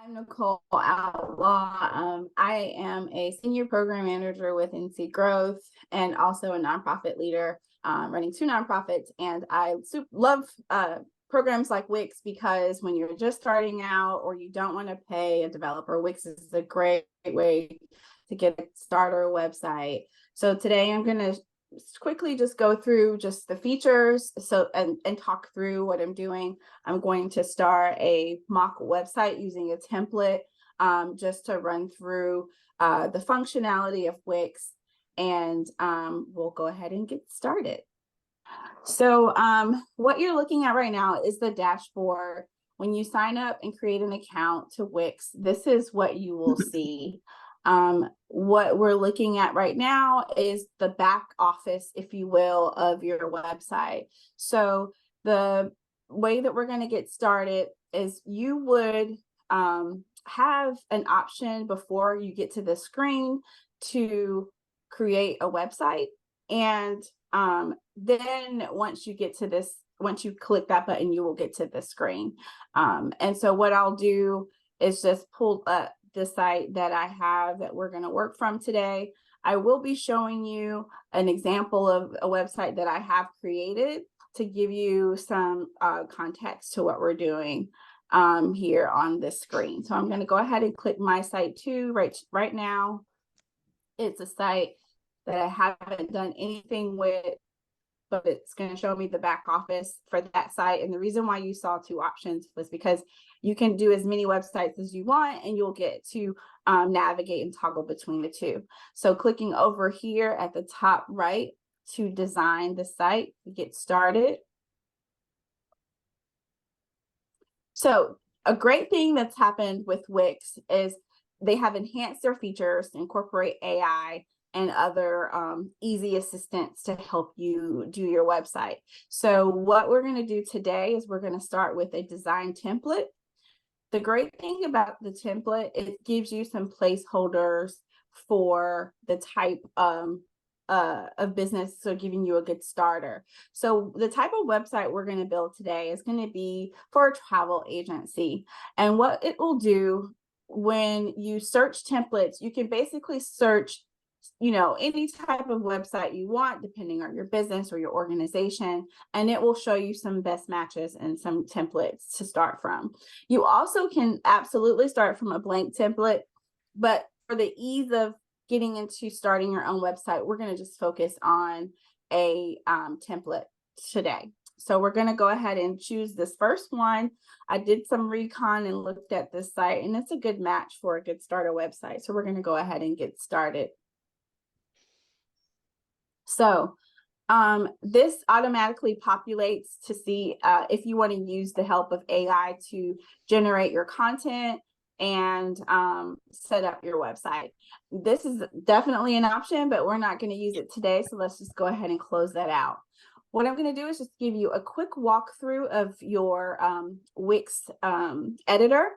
I'm Nicole Outlaw. I am a senior program manager with NC Growth and also a nonprofit leader running two nonprofits. And I love programs like WIX because when you're just starting out or you don't want to pay a developer, WIX is a great way to get a starter website. So today I'm going to quickly just go through just the features and talk through what I'm doing. I'm going to start a mock website using a template just to run through the functionality of WIX, and we'll go ahead and get started. So what you're looking at right now is the dashboard. When you sign up and create an account to WIX, this is what you will see. What we're looking at right now is the back office, if you will, of your website. So the way that we're going to get started is you would have an option before you get to the screen to create a website. And then once you get to this, once you click that button, you will get to the screen. And so what I'll do is just pull up the site that I have that we're going to work from today. I will be showing you an example of a website that I have created to give you some context to what we're doing here on this screen. So I'm going to go ahead and click my site too right now. It's a site that I haven't done anything with, but it's going to show me the back office for that site. And the reason why you saw two options was because you can do as many websites as you want, and you'll get to navigate and toggle between the two. So clicking over here at the top right to design the site, get started. So a great thing that's happened with WIX is they have enhanced their features to incorporate AI and other easy assistants to help you do your website. So what we're going to do today is we're going to start with a design template. The great thing about the template, it gives you some placeholders for the type of business, so giving you a good starter. So the type of website we're going to build today is going to be for a travel agency. And what it will do when you search templates, you can basically search any type of website you want, depending on your business or your organization, and it will show you some best matches and some templates to start from. You also can absolutely start from a blank template, but for the ease of getting into starting your own website, we're going to just focus on a template today. So we're going to go ahead and choose this first one. I did some recon and looked at this site, and it's a good match for a good starter website. So we're going to go ahead and get started. So this automatically populates to see if you want to use the help of AI to generate your content and set up your website. This is definitely an option, but we're not going to use it today. So let's just go ahead and close that out. What I'm going to do is just give you a quick walkthrough of your WIX editor,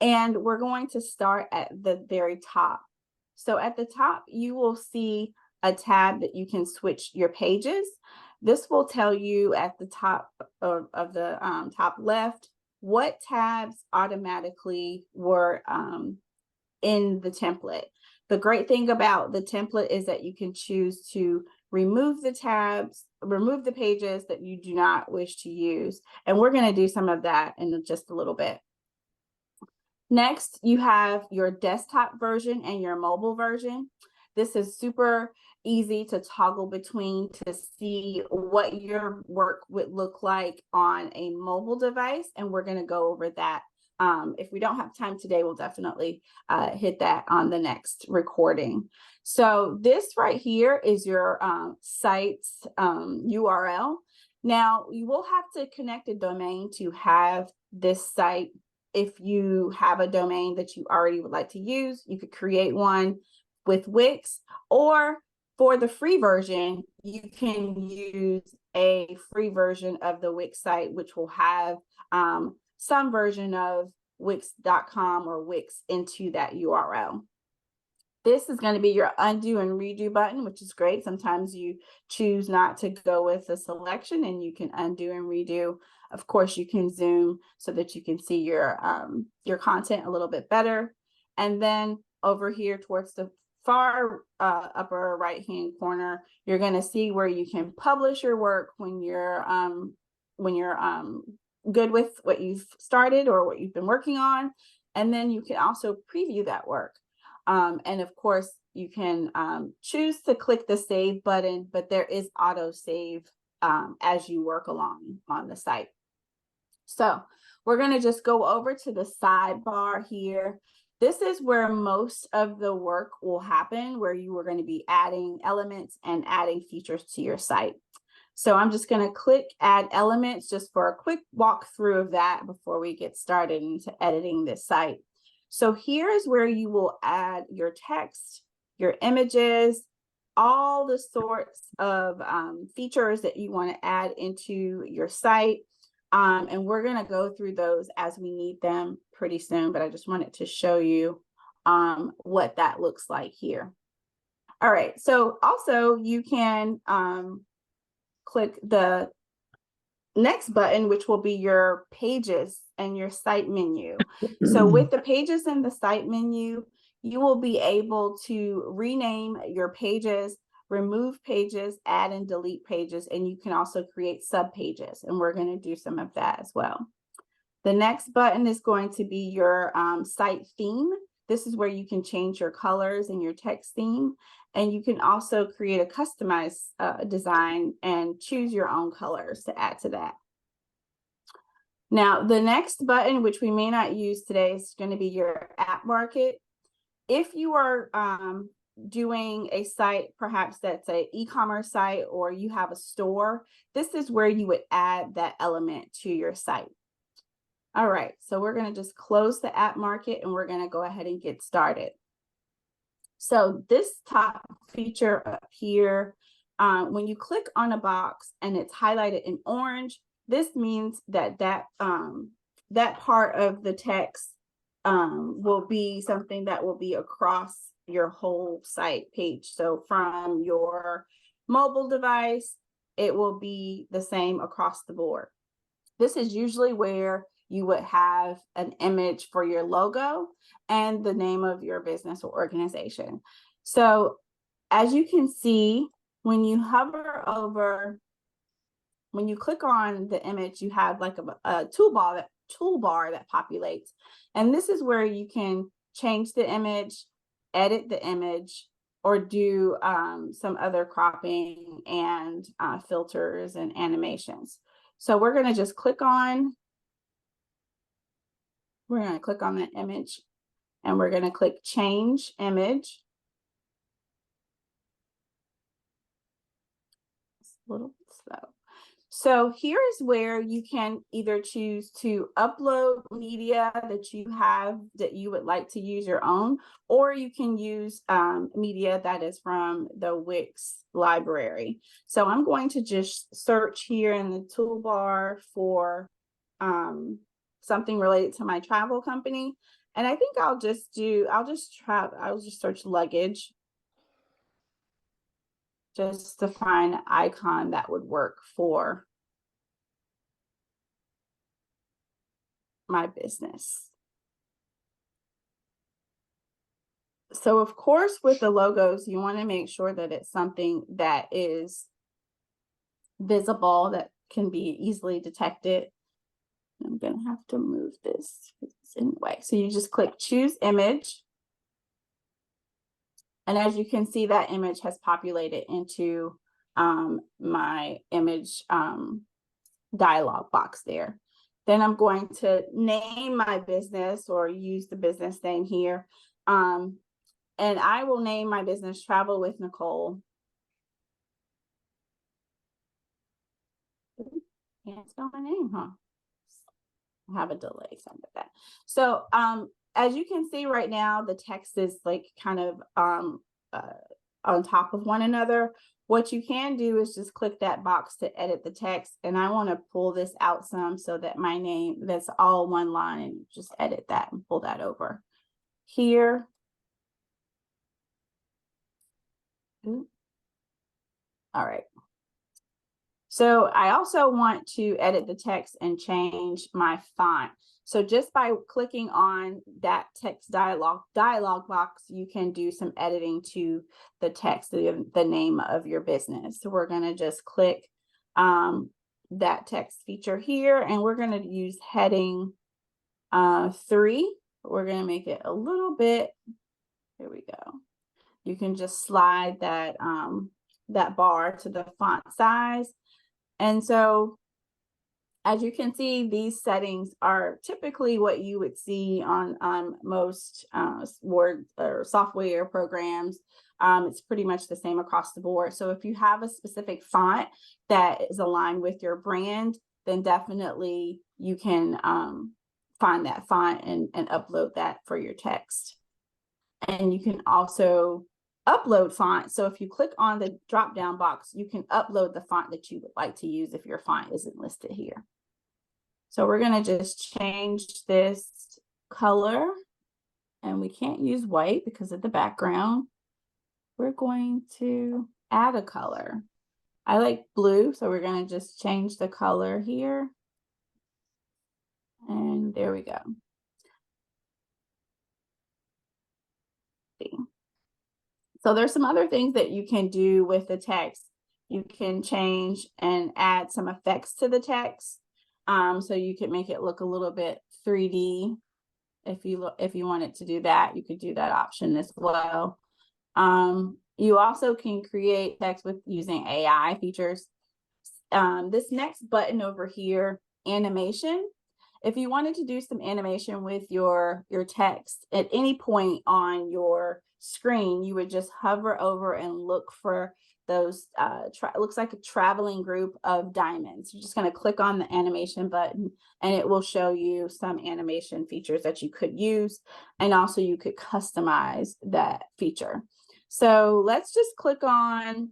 and we're going to start at the very top. So at the top, you will see a tab that you can switch your pages. This will tell you at the top of the top left what tabs automatically were in the template. The great thing about the template is that you can choose to remove the tabs, remove the pages that you do not wish to use. And we're going to do some of that in just a little bit. Next, you have your desktop version and your mobile version. This is super easy to toggle between to see what your work would look like on a mobile device. And we're going to go over that. If we don't have time today, we'll definitely hit that on the next recording. So this right here is your site's URL. Now, you will have to connect a domain to have this site. If you have a domain that you already would like to use, you could create one with WIX, or for the free version, you can use a free version of the WIX site, which will have some version of Wix.com or WIX into that URL. This is going to be your undo and redo button, which is great. Sometimes you choose not to go with a selection and you can undo and redo Of course, you can zoom so that you can see your content a little bit better. And then over here towards the far upper right hand corner, you're going to see where you can publish your work when you're good with what you've started or what you've been working on. And then you can also preview that work. And of course, you can choose to click the save button, but there is auto save as you work along on the site. So we're going to just go over to the sidebar here. This is where most of the work will happen, where you are going to be adding elements and adding features to your site. So I'm just going to click add elements just for a quick walkthrough of that before we get started into editing this site. So here is where you will add your text, your images, all the sorts of features that you want to add into your site. And we're going to go through those as we need them pretty soon, but I just wanted to show you what that looks like here. All right, so also you can click the next button, which will be your pages and your site menu. So with the pages and the site menu, you will be able to rename your pages, remove pages, add and delete pages, and you can also create sub pages. And we're going to do some of that as well. The next button is going to be your site theme. This is where you can change your colors and your text theme. And you can also create a customized design and choose your own colors to add to that. Now, the next button, which we may not use today, is going to be your app market. If you are doing a site, perhaps that's an e-commerce site, or you have a store, this is where you would add that element to your site. All right, so we're going to just close the app market and we're going to go ahead and get started. So this top feature up here, when you click on a box and it's highlighted in orange, this means that that part of the text will be something that will be across your whole site page. So from your mobile device, it will be the same across the board. This is usually where you would have an image for your logo and the name of your business or organization. So as you can see, when you hover over, when you click on the image, you have like a toolbar that populates. And this is where you can change the image, edit the image, or do some other cropping and filters and animations. So we're going to just click on that image and we're going to click change image. It's a little bit slow. So here is where you can either choose to upload media that you have that you would like to use your own, or you can use media that is from the WIX library. So I'm going to just search here in the toolbar for something related to my travel company. And I think I'll just search luggage just to find an icon that would work for my business. So of course, with the logos, you want to make sure that it's something that is visible, that can be easily detected. I'm going to have to move this in the way. So you just click choose image. And as you can see, that image has populated into my image dialog box there. Then I'm going to name my business or use the business name here. And I will name my business Travel with Nicole. Can't spell my name, huh? I have a delay, something like that. So as you can see right now, the text is like kind of on top of one another. What you can do is just click that box to edit the text. And I want to pull this out some so that my name, that's all one line, and just edit that and pull that over here. All right. So I also want to edit the text and change my font. So just by clicking on that text dialog box, you can do some editing to the text, the name of your business. So we're going to just click that text feature here, and we're going to use heading 3. We're going to make it a little bit. Here we go. You can just slide that that bar to the font size. And so as you can see, these settings are typically what you would see on most Word or software programs. It's pretty much the same across the board. So if you have a specific font that is aligned with your brand, then definitely you can find that font and upload that for your text. And you can also upload font. So if you click on the drop down box, you can upload the font that you would like to use if your font isn't listed here. So we're going to just change this color, and we can't use white because of the background. We're going to add a color. I like blue, so we're going to just change the color here. And there we go. So there's some other things that you can do with the text. You can change and add some effects to the text. So you could make it look a little bit 3D. If you wanted to do that, you could do that option as well. You also can create text with using AI features. This next button over here, animation. If you wanted to do some animation with your text at any point on your screen, you would just hover over and look for those, it looks like a traveling group of diamonds. You're just going to click on the animation button, and it will show you some animation features that you could use. And also you could customize that feature. So let's just click on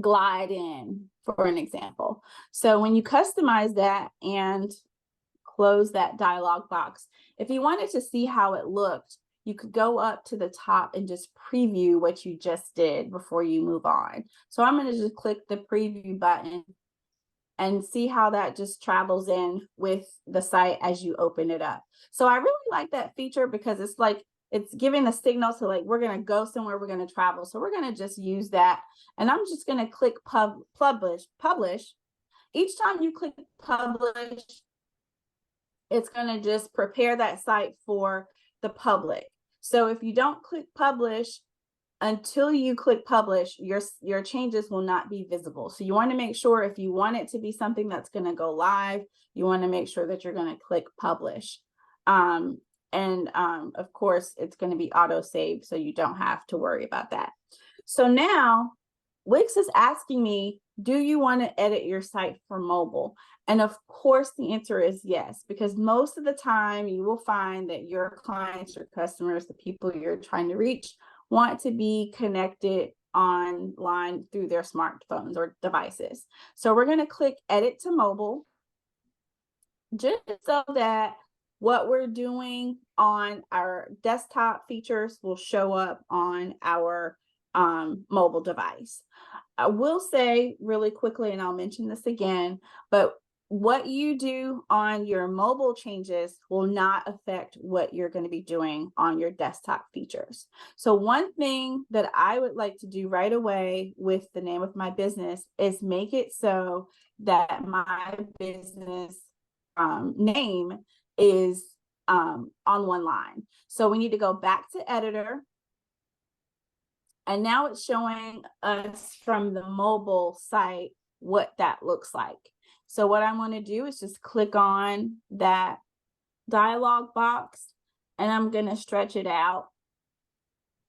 glide in for an example. So when you customize that and close that dialog box, if you wanted to see how it looked, you could go up to the top and just preview what you just did before you move on. So I'm going to just click the preview button and see how that just travels in with the site as you open it up. So I really like that feature because it's like it's giving a signal to like we're going to go somewhere, we're going to travel. So we're going to just use that, and I'm just going to click publish. Each time you click publish, it's going to just prepare that site for the public. So if you don't click publish, until you click publish, your changes will not be visible. So you want to make sure if you want it to be something that's going to go live, you want to make sure that you're going to click publish. Of course, it's going to be auto saved, so you don't have to worry about that. So now Wix is asking me, do you want to edit your site for mobile? And of course, the answer is yes, because most of the time you will find that your clients, your customers, the people you're trying to reach want to be connected online through their smartphones or devices. So we're going to click edit to mobile, just so that what we're doing on our desktop features will show up on our mobile device. I will say really quickly, and I'll mention this again, but what you do on your mobile changes will not affect what you're going to be doing on your desktop features. So one thing that I would like to do right away with the name of my business is make it so that my business name is on one line. So we need to go back to editor. And now it's showing us from the mobile site what that looks like. So what I want to do is just click on that dialog box, and I'm going to stretch it out.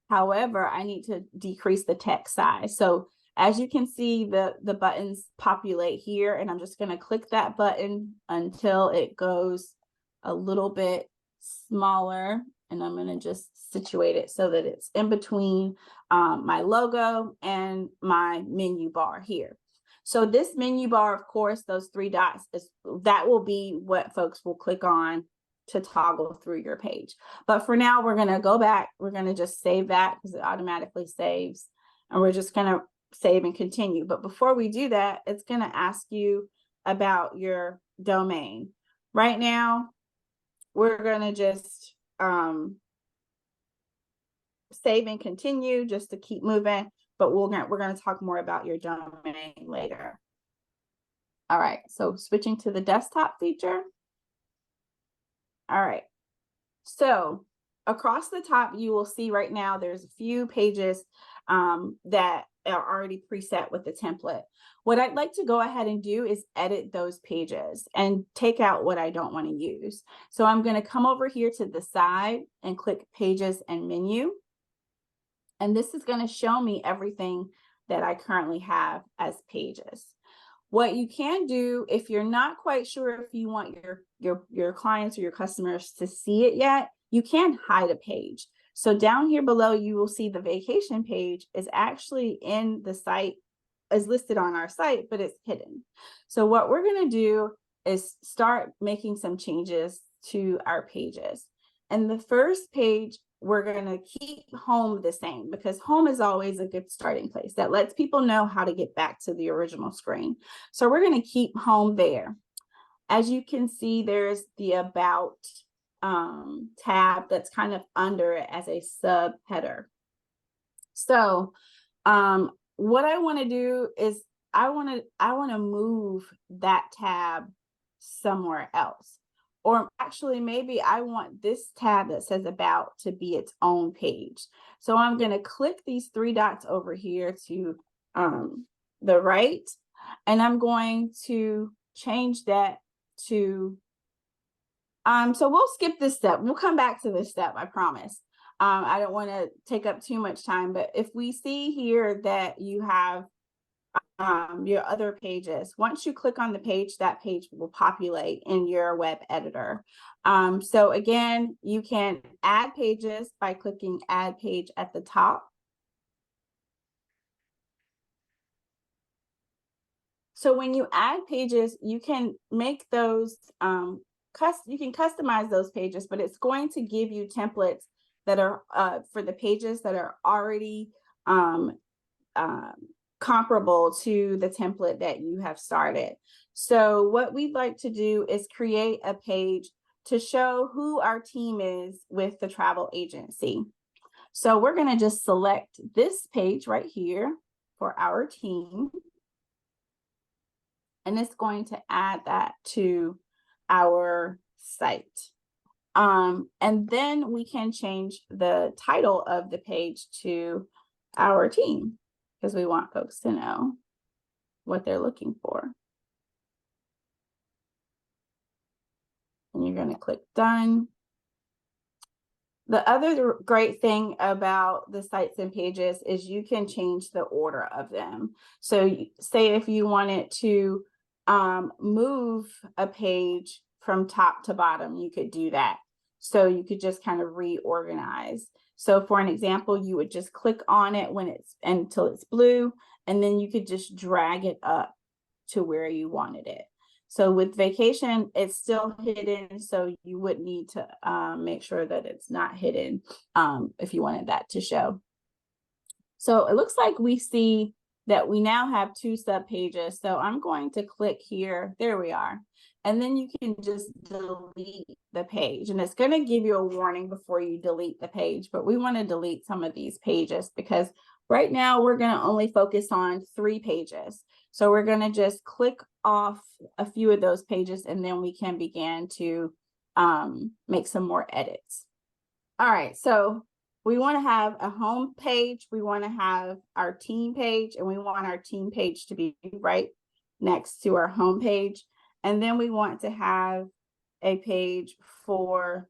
However, I need to decrease the text size. So as you can see, the buttons populate here, and I'm just going to click that button until it goes a little bit smaller. And I'm going to just situate it so that it's in between my logo and my menu bar here. So this menu bar, of course, those 3 dots, that will be what folks will click on to toggle through your page. But for now, we're going to go back. We're going to just save that because it automatically saves. And we're just going to save and continue. But before we do that, it's going to ask you about your domain. Right now, we're going to just save and continue just to keep moving, but we're going to talk more about your domain later. All right, so switching to the desktop feature. All right, so across the top, you will see right now there's a few pages that are already preset with the template. What I'd like to go ahead and do is edit those pages and take out what I don't want to use. So I'm going to come over here to the side and click Pages and Menu. And this is going to show me everything that I currently have as pages. What you can do, if you're not quite sure if you want your clients or your customers to see it yet, you can hide a page. So down here below, you will see the vacation page is actually in the site, is listed on our site, but it's hidden. So what we're going to do is start making some changes to our pages. And the first page, we're going to keep home the same, because home is always a good starting place that lets people know how to get back to the original screen. So we're going to keep home there. As you can see, there's the About tab that's kind of under it as a sub header. So what I want to do is I want to move that tab somewhere else. Or actually, maybe I want this tab that says About to be its own page. So I'm going to click these three dots over here to the right, and I'm going to change that to, so we'll skip this step. We'll come back to this step, I promise. I don't want to take up too much time, but if we see here that you have your other pages, once you click on the page, that page will populate in your web editor. So again, you can add pages by clicking Add Page at the top. So when you add pages, you can make those, you can customize those pages, but it's going to give you templates that are for the pages that are already comparable to the template that you have started. So what we'd like to do is create a page to show who our team is with the travel agency. So we're going to just select this page right here for our team. And it's going to add that to our site. And then we can change the title of the page to Our Team, because we want folks to know what they're looking for. And you're going to click Done. The other great thing about the sites and pages is you can change the order of them. So say if you wanted to move a page from top to bottom, you could do that. So you could just kind of reorganize. So for an example, you would just click on it when until it's blue, and then you could just drag it up to where you wanted it. So with vacation, it's still hidden, so you would need to make sure that it's not hidden if you wanted that to show. So it looks like we see that we now have two sub pages. So I'm going to click here. There we are. And then you can just delete the page. And it's going to give you a warning before you delete the page. But we want to delete some of these pages because right now we're going to only focus on 3 pages. So we're going to just click off a few of those pages, and then we can begin to make some more edits. All right, so we want to have a home page, we want to have our team page, and we want our team page to be right next to our home page. And then we want to have a page for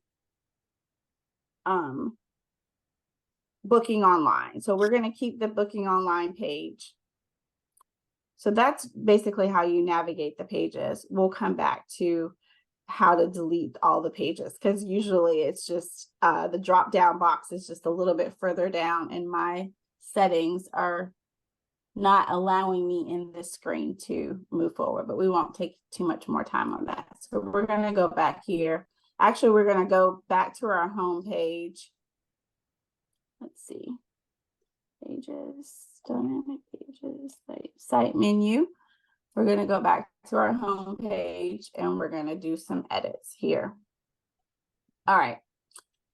booking online. So we're going to keep the booking online page. So that's basically how you navigate the pages. We'll come back to how to delete all the pages, because usually it's just the drop down box is just a little bit further down, and my settings are not allowing me in this screen to move forward, but we won't take too much more time on that. So we're going to go back here. Actually, we're going to go back to our home page. Let's see, pages, dynamic pages, site menu. We're going to go back to our home page and we're going to do some edits here. All right.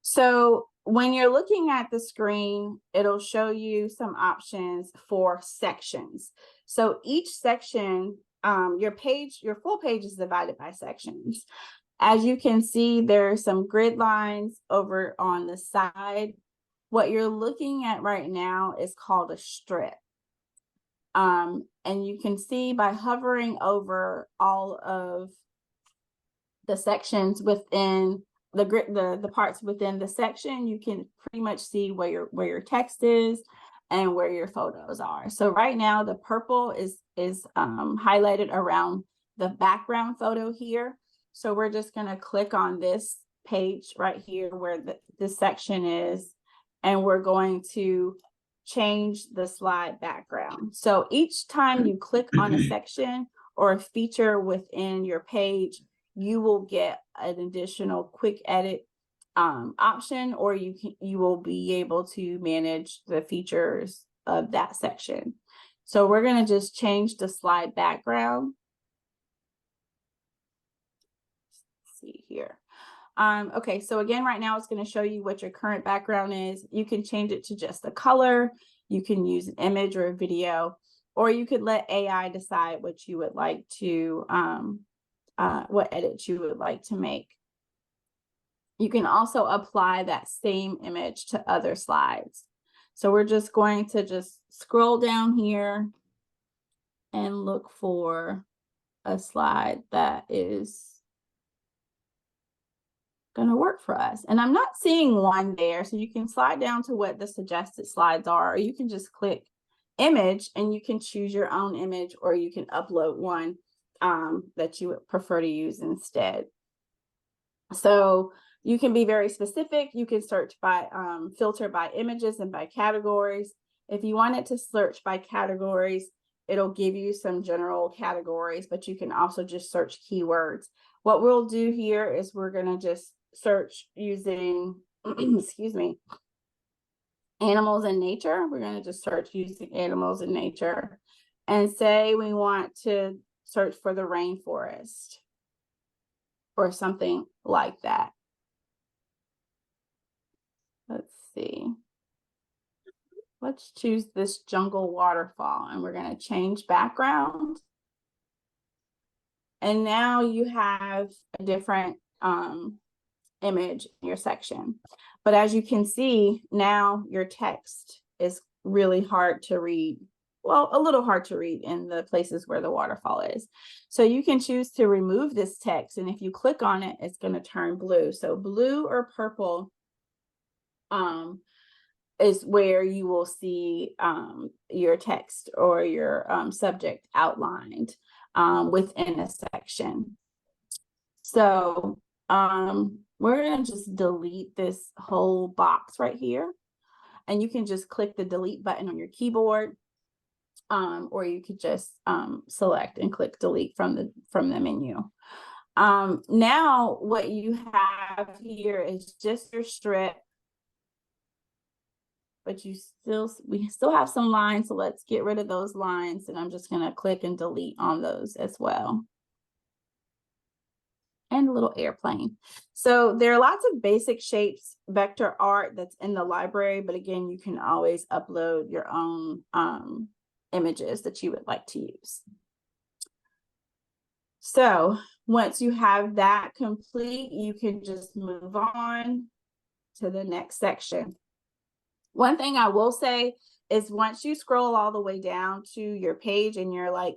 So when you're looking at the screen, it'll show you some options for sections. So each section, your full page is divided by sections. As you can see, there are some grid lines over on the side. What you're looking at right now is called a strip. And you can see by hovering over all of the sections within the grid, the parts within the section, you can pretty much see where your text is and where your photos are. So right now the purple is highlighted around the background photo here. So we're just going to click on this page right here where this section is, and we're going to change the slide background. So each time you click on a section or a feature within your page, you will get an additional quick edit option, or you will be able to manage the features of that section. So we're going to just change the slide background. Let's see here. Okay, so again, right now it's going to show you what your current background is. You can change it to just a color. You can use an image or a video, or you could let AI decide what you would like to what edits you would like to make. You can also apply that same image to other slides. So we're just going to scroll down here and look for a slide that is going to work for us. And I'm not seeing one there, so you can slide down to what the suggested slides are, or you can just click image and you can choose your own image, or you can upload one that you would prefer to use instead. So you can be very specific. You can search by filter by images and by categories. If you wanted to search by categories, it'll give you some general categories, but you can also just search keywords. What we'll do here is we're going to just search using, excuse me, animals and nature. We're going to just search using animals and nature and say we want to search for the rainforest or something like that. Let's see. Let's choose this jungle waterfall, and we're going to change background. And now you have a different image in your section. But as you can see, now your text is really hard to read. Well, a little hard to read in the places where the waterfall is. So you can choose to remove this text, and if you click on it, it's going to turn blue. So blue or purple is where you will see your text or your subject outlined within a section. So we're going to just delete this whole box right here, and you can just click the delete button on your keyboard. Or you could just select and click delete from the menu. Now what you have here is just your strip, but we still have some lines, so let's get rid of those lines, and I'm just going to click and delete on those as well. And a little airplane. So there are lots of basic shapes, vector art that's in the library, but again, you can always upload your own images that you would like to use. So once you have that complete, you can just move on to the next section. One thing I will say is once you scroll all the way down to your page and you're like,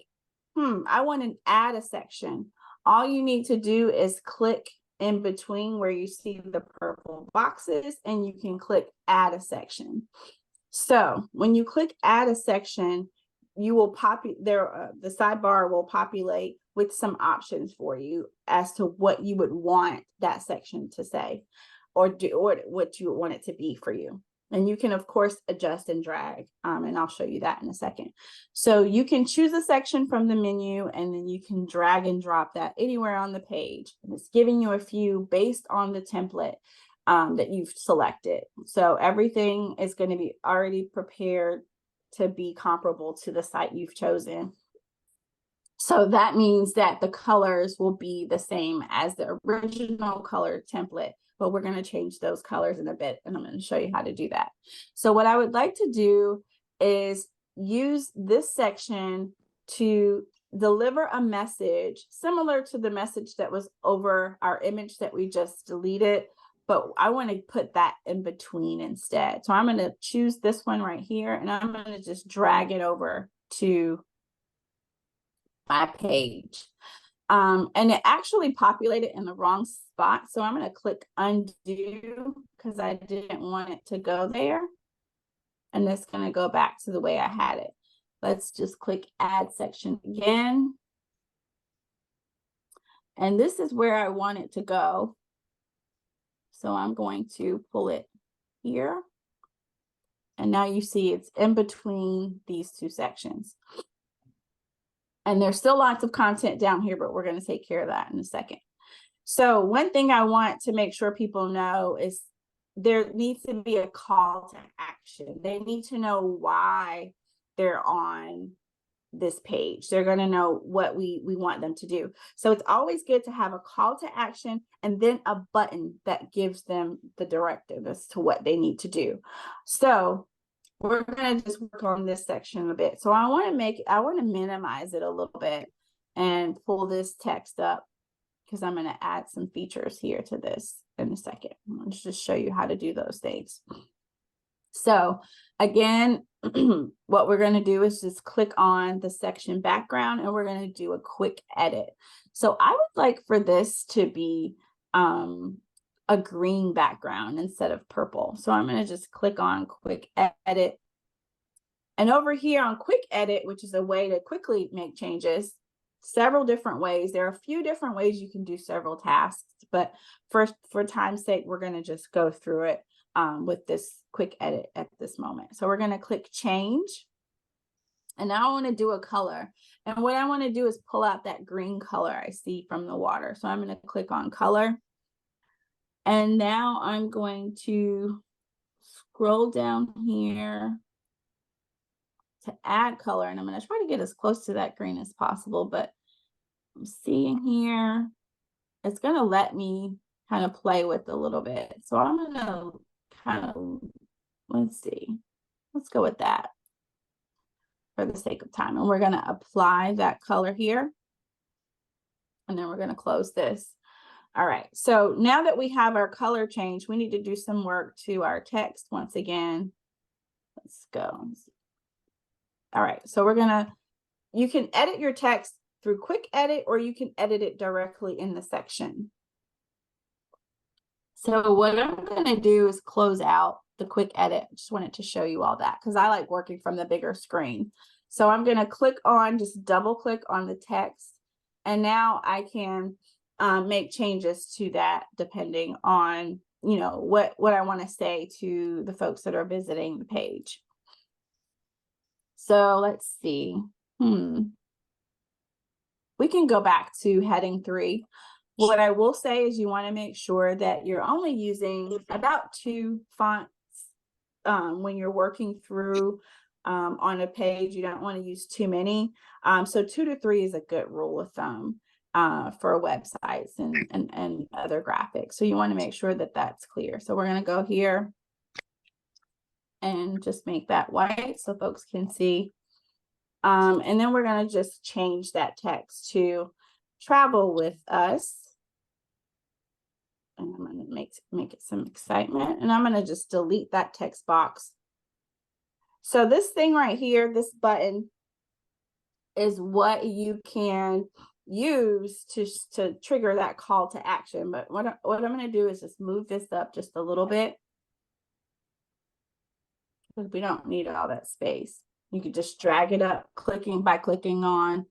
I want to add a section, all you need to do is click in between where you see the purple boxes, and you can click add a section. So when you click add a section, you will the sidebar will populate with some options for you as to what you would want that section to say or do, or what you would want it to be for you. And you can, of course, adjust and drag, and I'll show you that in a second. So you can choose a section from the menu, and then you can drag and drop that anywhere on the page. And it's giving you a few based on the template that you've selected. So everything is going to be already prepared to be comparable to the site you've chosen. So that means that the colors will be the same as the original color template, but we're going to change those colors in a bit, and I'm going to show you how to do that. So what I would like to do is use this section to deliver a message similar to the message that was over our image that we just deleted, but I want to put that in between instead. So I'm going to choose this one right here, and I'm going to just drag it over to my page. And it actually populated in the wrong spot. So I'm going to click undo because I didn't want it to go there. And it's going to go back to the way I had it. Let's just click add section again. And this is where I want it to go. So I'm going to pull it here. And now you see it's in between these two sections. And there's still lots of content down here, but we're going to take care of that in a second. So one thing I want to make sure people know is there needs to be a call to action. They need to know why they're on this page. They're going to know what we want them to do. So it's always good to have a call to action and then a button that gives them the directive as to what they need to do. So we're going to just work on this section a bit. So I want to minimize it a little bit and pull this text up because I'm going to add some features here to this in a second. Let's just show you how to do those things. So again, what we're going to do is just click on the section background and we're going to do a quick edit. So I would like for this to be a green background instead of purple. So I'm going to just click on quick edit. And over here on quick edit, which is a way to quickly make changes, several different ways. There are a few different ways you can do several tasks, but for time's sake, we're going to just go through it with this quick edit at this moment. So we're going to click change. And now I want to do a color. And what I want to do is pull out that green color I see from the water. So I'm going to click on color. And now I'm going to scroll down here to add color. And I'm going to try to get as close to that green as possible. But I'm seeing here, it's going to let me kind of play with a little bit. So I'm going to kind of, let's see, let's go with that for the sake of time. And we're going to apply that color here. And then we're going to close this. All right, so now that we have our color change, we need to do some work to our text once again. Let's go. All right, so you can edit your text through quick edit, or you can edit it directly in the section. So what I'm going to do is close out the quick edit. I just wanted to show you all that because I like working from the bigger screen. So I'm going to click on, just double click on the text, and now I can make changes to that depending on, you know, what I want to say to the folks that are visiting the page. So let's see. We can go back to heading 3. What I will say is you want to make sure that you're only using about 2 fonts when you're working through on a page. You don't want to use too many. So 2 to 3 is a good rule of thumb for websites and other graphics. So you want to make sure that that's clear. So we're going to go here and just make that white so folks can see. And then we're going to just change that text to travel with us. And I'm going to make it some excitement. And I'm going to just delete that text box. So this thing right here, this button, is what you can use to trigger that call to action. But what I'm going to do is just move this up just a little bit, because we don't need all that space. You could just drag it up by clicking on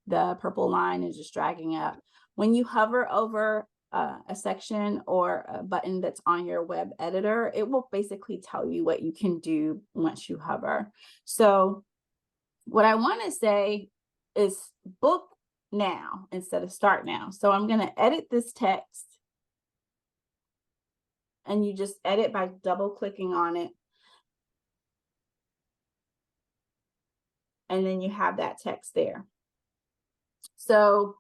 the purple line and just dragging up. When you hover over a section or a button that's on your web editor, it will basically tell you what you can do once you hover. So what I want to say is book now instead of start now. So I'm going to edit this text, and you just edit by double clicking on it. and then you have that text there. So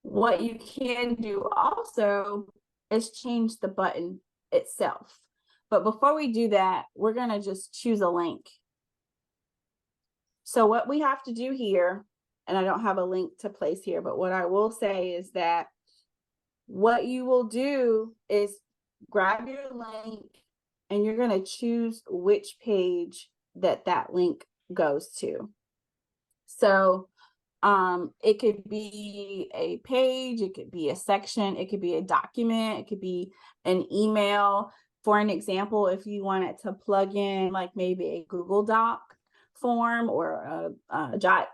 what you can do also is change the button itself. But before we do that, we're going to just choose a link. So what we have to do here, and I don't have a link to place here, but what I will say is that what you will do is grab your link and you're going to choose which page that link goes to. So it could be a page, it could be a section, it could be a document, it could be an email. For an example, if you wanted to plug in like maybe a Google Doc form or a jot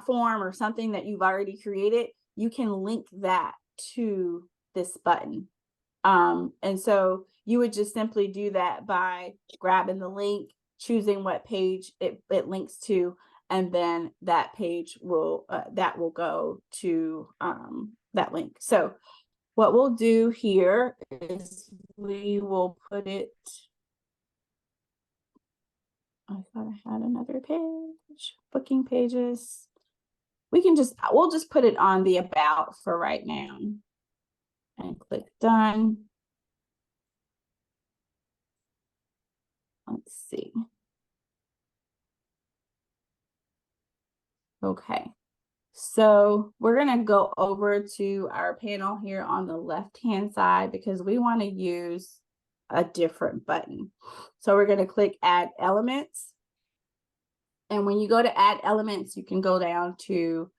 form or something that you've already created, you can link that to this button. And so you would just simply do that by grabbing the link, choosing what page it links to, and then that page will go to that link. So what we'll do here is we will put it, I thought I had another page, booking pages. We'll just put it on the about for right now and click done. Let's see. Okay, so we're going to go over to our panel here on the left-hand side because we want to use a different button. So we're going to click Add Elements. And when you go to Add Elements, you can go down to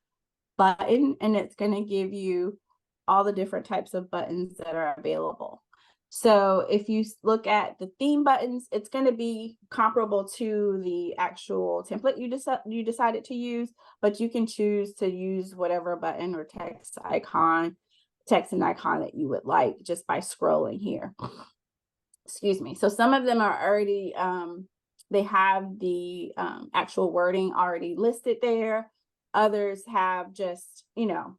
Button, and it's going to give you all the different types of buttons that are available. So if you look at the theme buttons, it's going to be comparable to the actual template you decided to use, but you can choose to use whatever button or text and icon that you would like just by scrolling here. Excuse me. So some of them are already, they have the actual wording already listed there. Others have just, you know,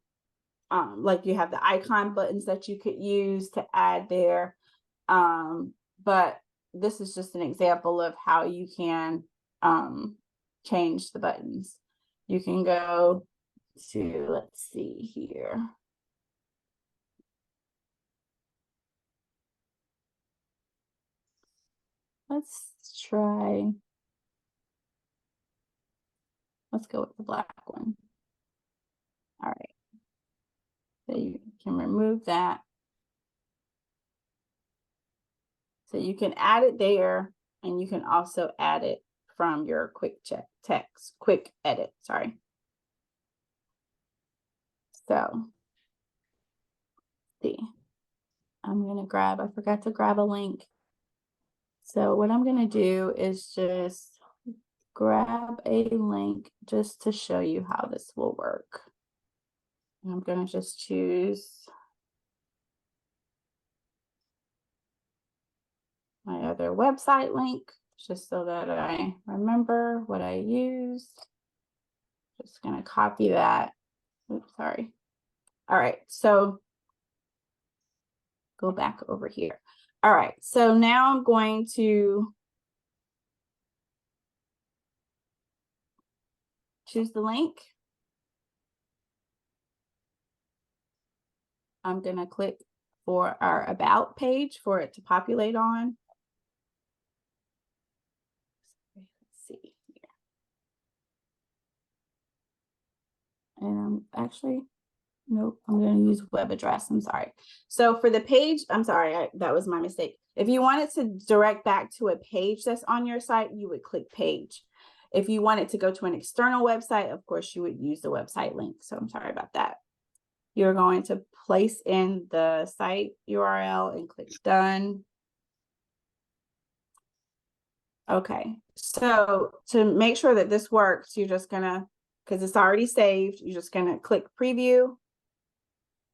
like you have the icon buttons that you could use to add there. But this is just an example of how you can change the buttons. You can go to, let's see here. Let's go with the black one. All right. So you can remove that. So you can add it there, and you can also add it from your quick edit, sorry. So, see, I'm going to grab, I forgot to grab a link. So what I'm going to do is just grab a link just to show you how this will work. I'm going to just choose my other website link just so that I remember what I used. Just going to copy that. Oops, sorry. All right, so go back over here. All right, so now I'm going to choose the link. I'm going to click for our about page for it to populate on. Let's see here. And actually, nope, I'm going to use web address. I'm sorry. So for the page, I'm sorry, that was my mistake. If you wanted to direct back to a page that's on your site, you would click page. If you wanted to go to an external website, of course, you would use the website link. So I'm sorry about that. You're going to place in the site URL and click done. Okay, so to make sure that this works, you're just gonna, because it's already saved, you're just gonna click preview.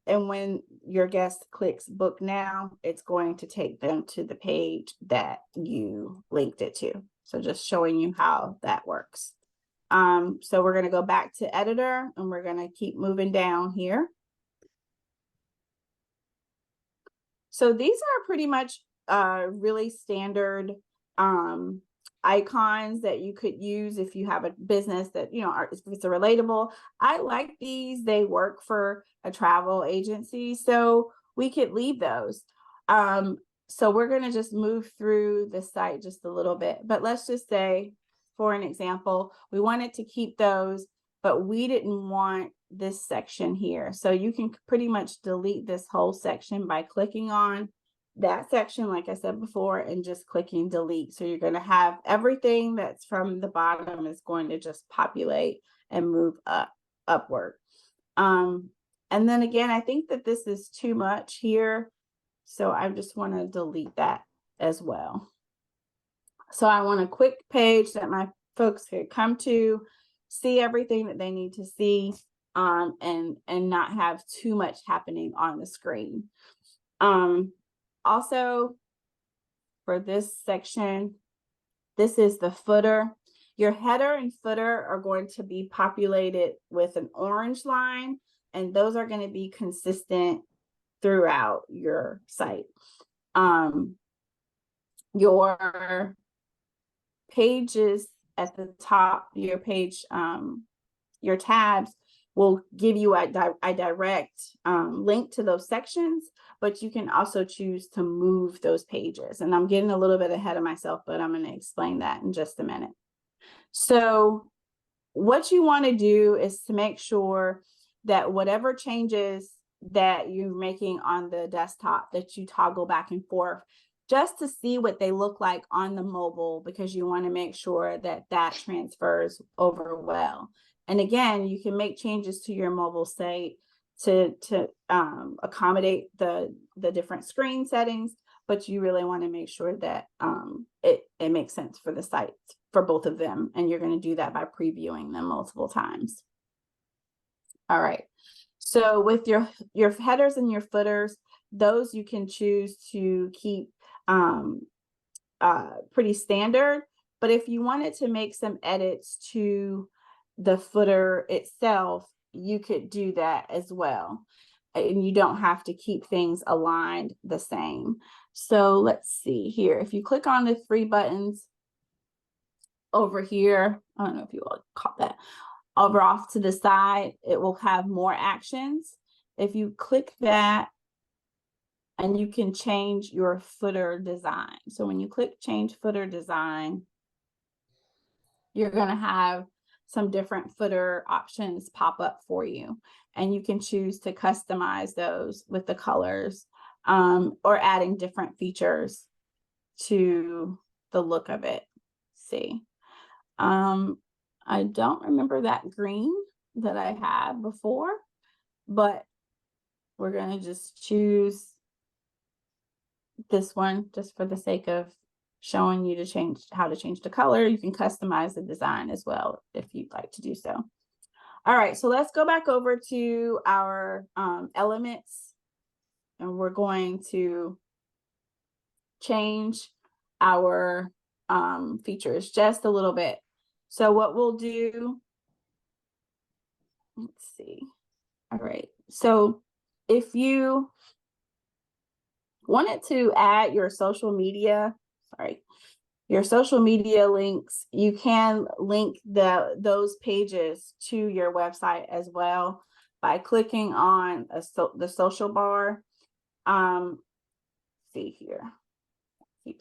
And when your guest clicks book now, it's going to take them to the page that you linked it to. So just showing you how that works. So we're going to go back to editor and we're going to keep moving down here. So these are pretty much really standard icons that you could use if you have a business that, you know, if it's a relatable. I like these. They work for a travel agency, so we could leave those. So we're going to just move through the site just a little bit, but let's just say, for an example, we wanted to keep those, but we didn't want this section here. So you can pretty much delete this whole section by clicking on that section, like I said before, and just clicking delete. So you're going to have everything that's from the bottom is going to just populate and move upward. And then again, I think that this is too much here. So I just want to delete that as well. So I want a quick page that my folks could come to, see everything that they need to see, and not have too much happening on the screen. Also, for this section, this is the footer. Your header and footer are going to be populated with an orange line, and those are going to be consistent throughout your site. Your pages at the top, your page, your tabs will give you a direct link to those sections, but you can also choose to move those pages. And I'm getting a little bit ahead of myself, but I'm going to explain that in just a minute. So what you want to do is to make sure that whatever changes that you're making on the desktop, that you toggle back and forth just to see what they look like on the mobile, because you want to make sure that that transfers over well. And again, you can make changes to your mobile site to accommodate the different screen settings, but you really want to make sure that it makes sense for the site, for both of them. And you're going to do that by previewing them multiple times. All right. So with your headers and your footers, those you can choose to keep pretty standard. But if you wanted to make some edits to the footer itself, you could do that as well. And you don't have to keep things aligned the same. So let's see here. If you click on the three buttons over here, I don't know if you all caught that, over off to the side, it will have more actions. If you click that, and you can change your footer design. So when you click change footer design, you're going to have some different footer options pop up for you. And you can choose to customize those with the colors, or adding different features to the look of it. See, I don't remember that green that I had before, but we're going to just choose this one just for the sake of showing you how to change the color. You can customize the design as well if you'd like to do so. All right, so let's go back over to our elements, and we're going to change our features just a little bit. So what we'll do, let's see. All right, so if you wanted to add your social media links, you can link those pages to your website as well by clicking on the social bar. See here, I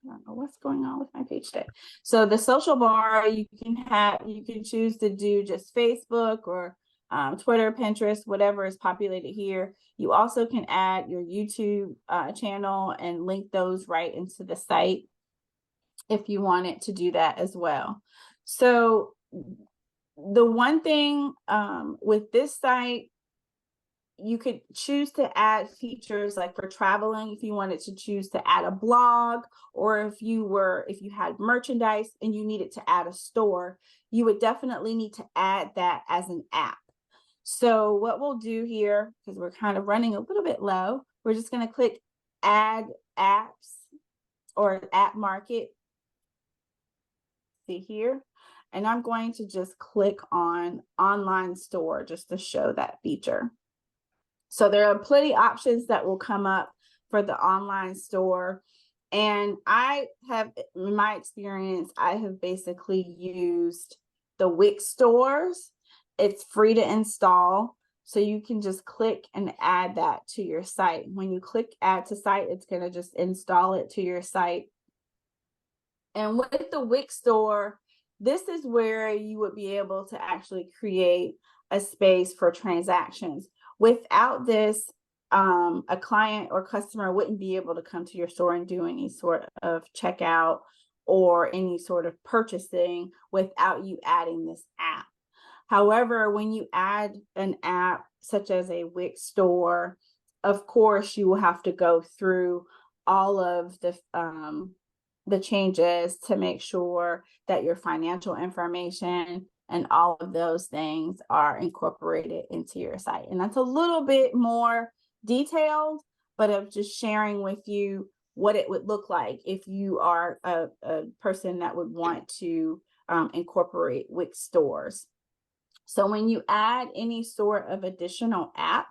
don't know what's going on with my page today. So the social bar, you can choose to do just Facebook or Twitter, Pinterest, whatever is populated here. You also can add your YouTube channel and link those right into the site if you wanted to do that as well. So the one thing with this site, you could choose to add features like for traveling, if you wanted to choose to add a blog, or if you had merchandise and you needed to add a store, you would definitely need to add that as an app. So what we'll do here, because we're kind of running a little bit low, we're just going to click add apps or app market. See here, and I'm going to just click on online store just to show that feature. So there are plenty options that will come up for the online store, And I have, in my experience, I have basically used the WIX stores. It's free to install. So you can just click and add that to your site. When you click add to site, it's going to just install it to your site. And with the WIX store, this is where you would be able to actually create a space for transactions. Without this, a client or customer wouldn't be able to come to your store and do any sort of checkout or any sort of purchasing without you adding this app. However, when you add an app such as a WIX store, of course, you will have to go through all of the changes to make sure that your financial information and all of those things are incorporated into your site. And that's a little bit more detailed, but of just sharing with you what it would look like if you are a person that would want to incorporate WIX stores. So when you add any sort of additional app,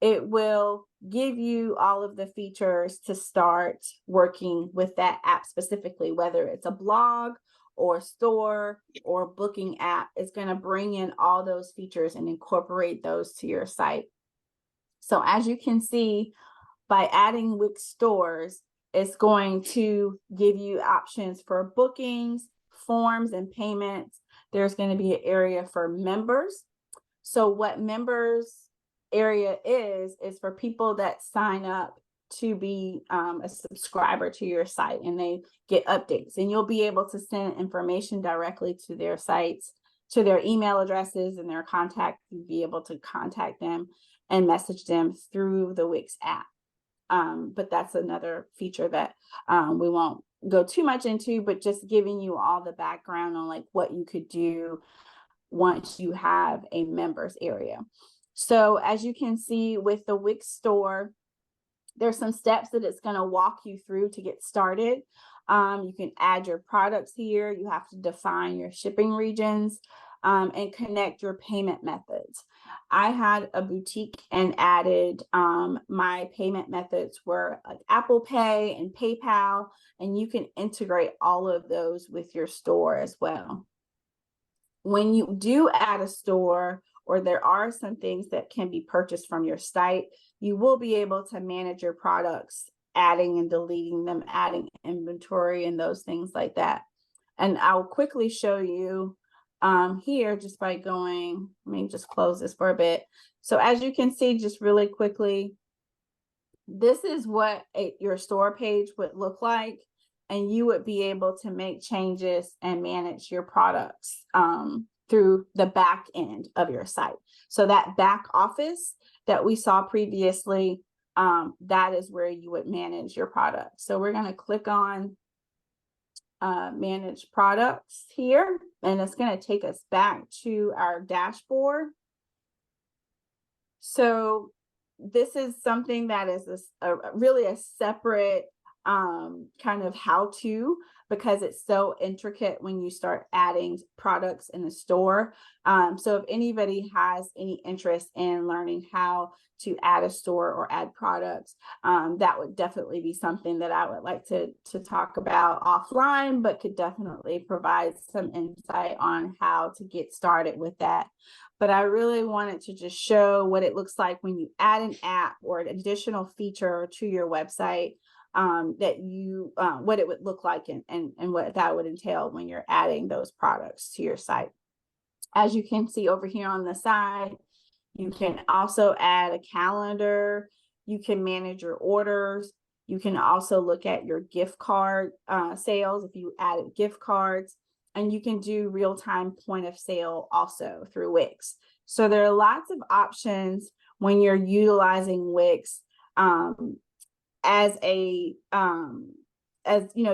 it will give you all of the features to start working with that app specifically, whether it's a blog or store or booking app. It's going to bring in all those features and incorporate those to your site. So as you can see, by adding WIX stores, it's going to give you options for bookings, forms, and payments. There's going to be an area for members. So what members area is for people that sign up to be a subscriber to your site, and they get updates, and you'll be able to send information directly to their sites, to their email addresses and their contact. You'll be able to contact them and message them through the WIX app. But that's another feature that we won't go too much into, but just giving you all the background on like what you could do once you have a members area. So as you can see with the WIX store, there's some steps that it's going to walk you through to get started. You can add your products here. You have to define your shipping regions and connect your payment methods. I had a boutique and added my payment methods were like Apple Pay and PayPal, and you can integrate all of those with your store as well. When you do add a store, or there are some things that can be purchased from your site, you will be able to manage your products, adding and deleting them, adding inventory and those things like that. And I'll quickly show you here just by going, let me just close this for a bit. So as you can see, just really quickly, this is what your store page would look like, and you would be able to make changes and manage your products through the back end of your site. So that back office that we saw previously, that is where you would manage your products. So we're going to click on manage products here, and it's going to take us back to our dashboard. So this is something that is really a separate kind of how-to, because it's so intricate when you start adding products in the store. So if anybody has any interest in learning how to add a store or add products, that would definitely be something that I would like to talk about offline, but could definitely provide some insight on how to get started with that. But I really wanted to just show what it looks like when you add an app or an additional feature to your website, that you what it would look like and what that would entail when you're adding those products to your site. As you can see over here on the side, you can also add a calendar. You can manage your orders. You can also look at your gift card sales if you added gift cards, and you can do real-time point of sale also through WIX. So there are lots of options when you're utilizing WIX as a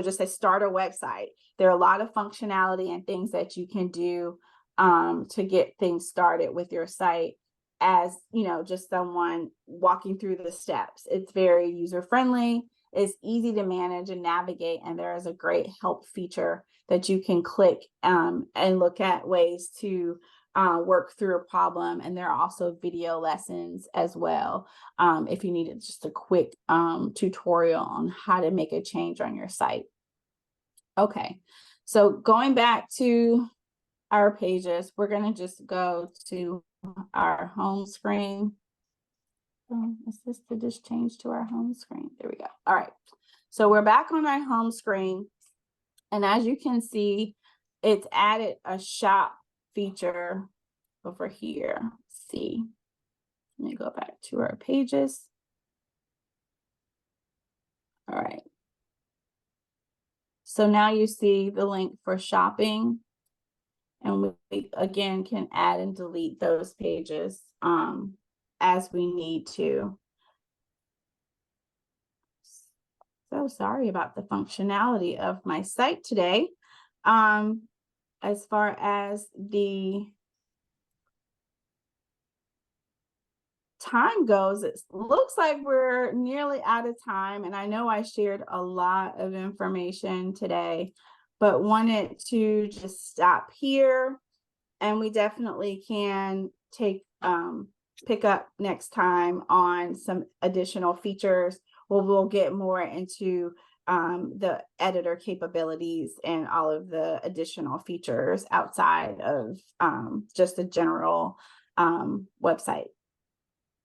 just a starter website. There are a lot of functionality and things that you can do to get things started with your site, as just someone walking through the steps. It's very user friendly, it's easy to manage and navigate, and there is a great help feature that you can click and look at ways to work through a problem. And there are also video lessons as well, if you needed just a quick tutorial on how to make a change on your site. Okay, so going back to our pages, we're going to just go to our home screen. Is this to just change to our home screen? There we go. All right, so we're back on our home screen. And as you can see, it's added a shop feature over here. Let's see, let me go back to our pages. All right. So now you see the link for shopping. And we again can add and delete those pages as we need to. So sorry about the functionality of my site today. As far as the time goes, it looks like we're nearly out of time. And I know I shared a lot of information today, but wanted to just stop here. And we definitely can pick up next time on some additional features where we'll get more into the editor capabilities and all of the additional features outside of just a general website